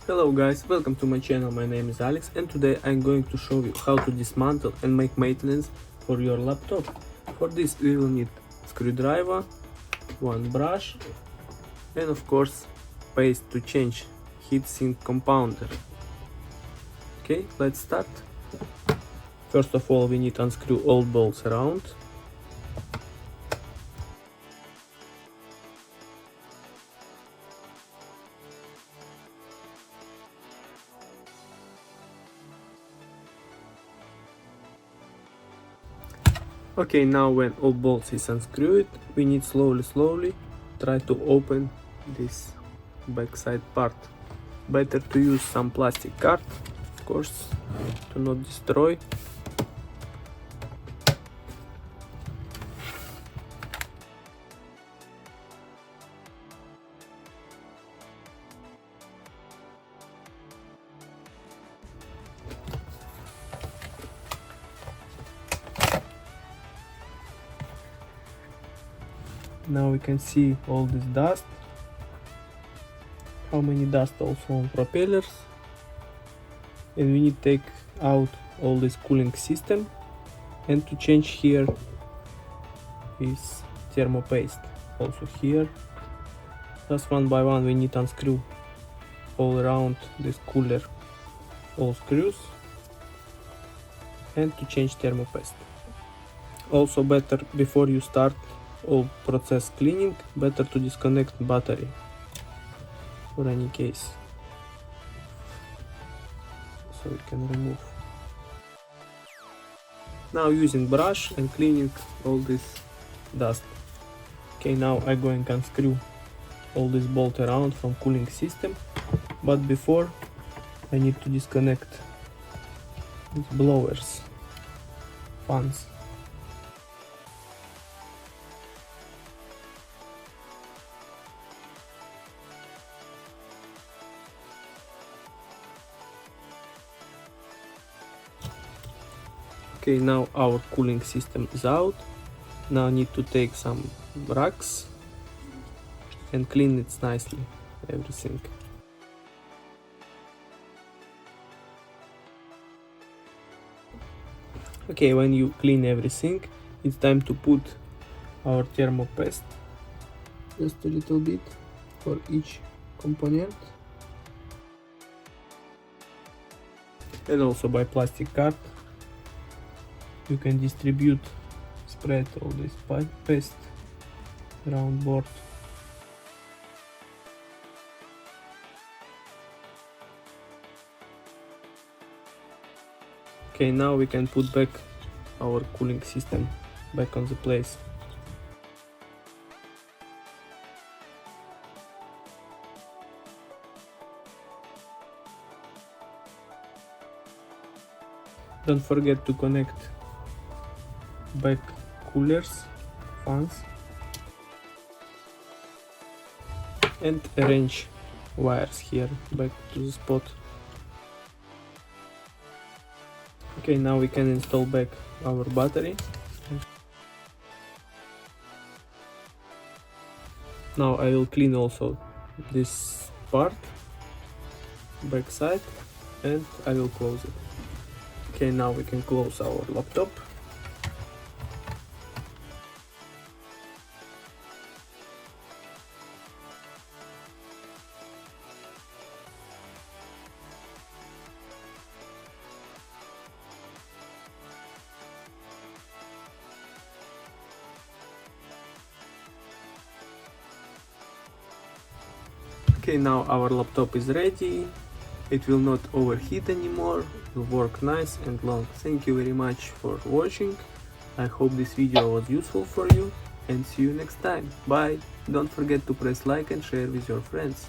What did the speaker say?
Hello guys, welcome to my channel. My name is Alex and today I'm going to show you how to dismantle and make maintenance for your laptop. For this we will need screwdriver, one brush and of course paste to change heatsink compounder. Okay, let's start. First of all we need to unscrew all bolts around. Okay, now when all bolts is unscrewed, we need slowly try to open this backside part. Better to use some plastic card, of course, to not destroy. Now we can see all this dust. How many dust also on propellers. And we need to take out all this cooling system. And to change here is thermo paste. Also here. Just one by one we need to unscrew all around this cooler all screws. And to change thermo paste. Also better before you start all process cleaning, better to disconnect battery for any case, so we can remove. Now using brush and cleaning all this dust. Okay, now I'm going to unscrew all this bolt around from cooling system, but before I need to disconnect these blowers, fans. Okay, now our cooling system is out. Now I need to take some rags and clean it nicely, everything. Okay, when you clean everything, it's time to put our thermo paste, just a little bit for each component. And also by plastic card. You can distribute, spread all this paste around board. Okay, now we can put back our cooling system back on the place. Don't forget to connect back coolers, fans, and arrange wires here back to the spot. Okay, now we can install back our battery. Now I will clean also this part, back side, and I will close it. Okay, now we can close our laptop. Okay, now our laptop is ready. It will not overheat anymore, it will work nice and long. Thank you very much for watching. I hope this video was useful for you and see you next time. Bye! Don't forget to press like and share with your friends.